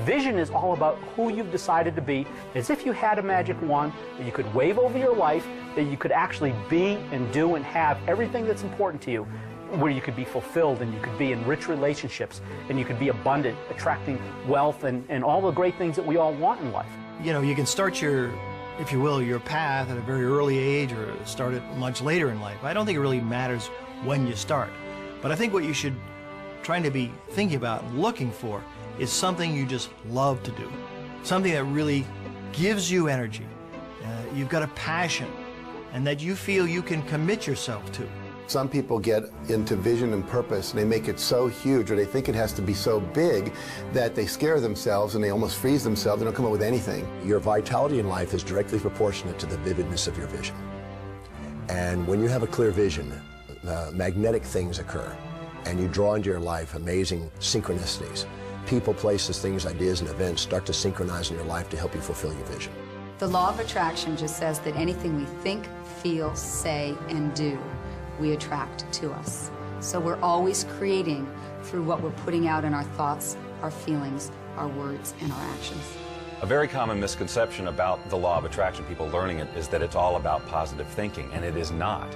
Vision is all about who you've decided to be, as if you had a magic wand that you could wave over your life, that you could actually be and do and have everything that's important to you, where you could be fulfilled and you could be in rich relationships and you could be abundant, attracting wealth and all the great things that we all want in life. You know, you can start your, if you will, your path at a very early age or start it much later in life. I don't think it really matters when you start. But I think what you should try to be thinking about and looking for is something you just love to do. Something that really gives you energy. You've got a passion and that you feel you can commit yourself to. Some people get into vision and purpose and they make it so huge, or they think it has to be so big that they scare themselves and they almost freeze themselves. They don't come up with anything. Your vitality in life is directly proportionate to the vividness of your vision. And when you have a clear vision, magnetic things occur and you draw into your life amazing synchronicities. People, places, things, ideas, and events start to synchronize in your life to help you fulfill your vision. The law of attraction just says that anything we think, feel, say, and do, we attract to us. So we're always creating through what we're putting out in our thoughts, our feelings, our words, and our actions. A very common misconception about the law of attraction, people learning it, is that it's all about positive thinking, and it is not.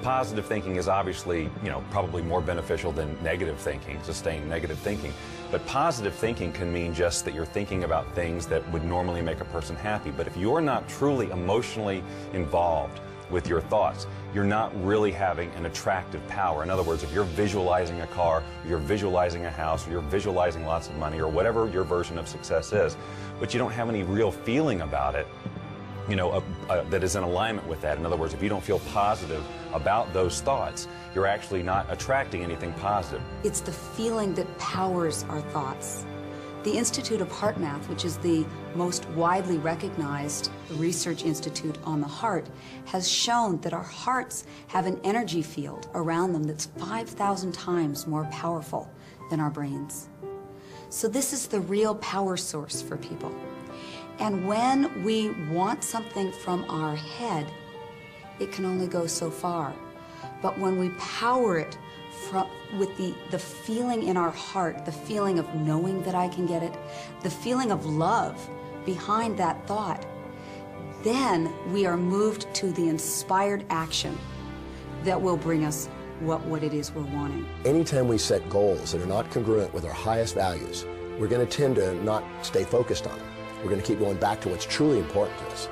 Positive thinking is obviously, probably more beneficial than negative thinking, sustained negative thinking. But positive thinking can mean just that you're thinking about things that would normally make a person happy. But if you're not truly emotionally involved with your thoughts, you're not really having an attractive power. In other words, if you're visualizing a car, or you're visualizing a house, or you're visualizing lots of money, or whatever your version of success is, but you don't have any real feeling about it, that is in alignment with that. In other words, if you don't feel positive about those thoughts, you're actually not attracting anything positive. It's the feeling that powers our thoughts. The Institute of Heart Math, which is the most widely recognized research institute on the heart, has shown that our hearts have an energy field around them that's 5,000 times more powerful than our brains. So this is the real power source for people. And when we want something from our head, it can only go so far. But when we power it with the feeling in our heart, the feeling of knowing that I can get it, the feeling of love behind that thought, then we are moved to the inspired action that will bring us what it is we're wanting. Anytime we set goals that are not congruent with our highest values, we're going to tend to not stay focused on them. We're going to keep going back to what's truly important to us.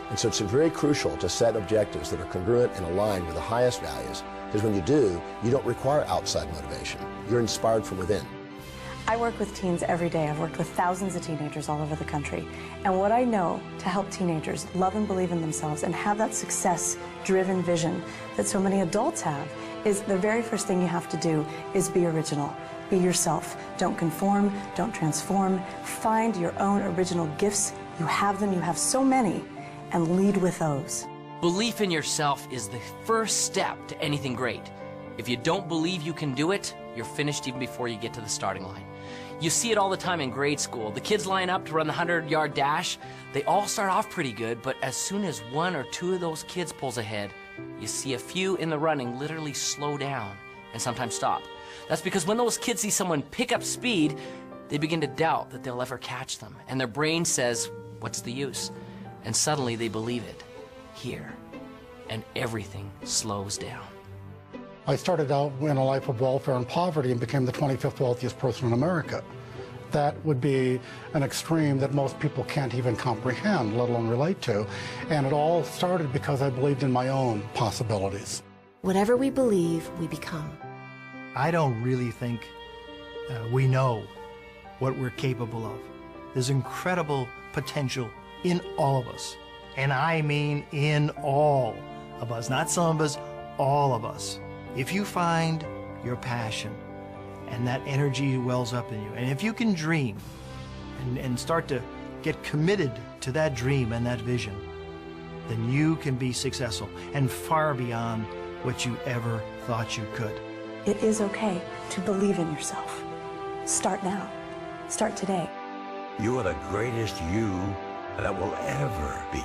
And so it's very crucial to set objectives that are congruent and aligned with the highest values, because when you do, you don't require outside motivation. You're inspired from within. I work with teens every day. I've worked with thousands of teenagers all over the country. And what I know to help teenagers love and believe in themselves and have that success-driven vision that so many adults have is the very first thing you have to do is be original. Be yourself. Don't conform, don't transform. Find your own original gifts. You have them, you have so many, and lead with those. Belief in yourself is the first step to anything great. If you don't believe you can do it, you're finished even before you get to the starting line. You see it all the time in grade school. The kids line up to run the 100-yard dash. They all start off pretty good, but as soon as one or two of those kids pulls ahead, you see a few in the running literally slow down and sometimes stop. That's because when those kids see someone pick up speed, they begin to doubt that they'll ever catch them. And their brain says, what's the use? And suddenly they believe it. Here. And everything slows down. I started out in a life of welfare and poverty and became the 25th wealthiest person in America. That would be an extreme that most people can't even comprehend, let alone relate to. And it all started because I believed in my own possibilities. Whatever we believe, we become. I don't really think we know what we're capable of. There's incredible potential in all of us. And I mean in all of us, not some of us, all of us. If you find your passion and that energy wells up in you, and if you can dream and start to get committed to that dream and that vision, then you can be successful and far beyond what you ever thought you could. It is okay to believe in yourself. Start now. Start today. You are the greatest you that will ever be.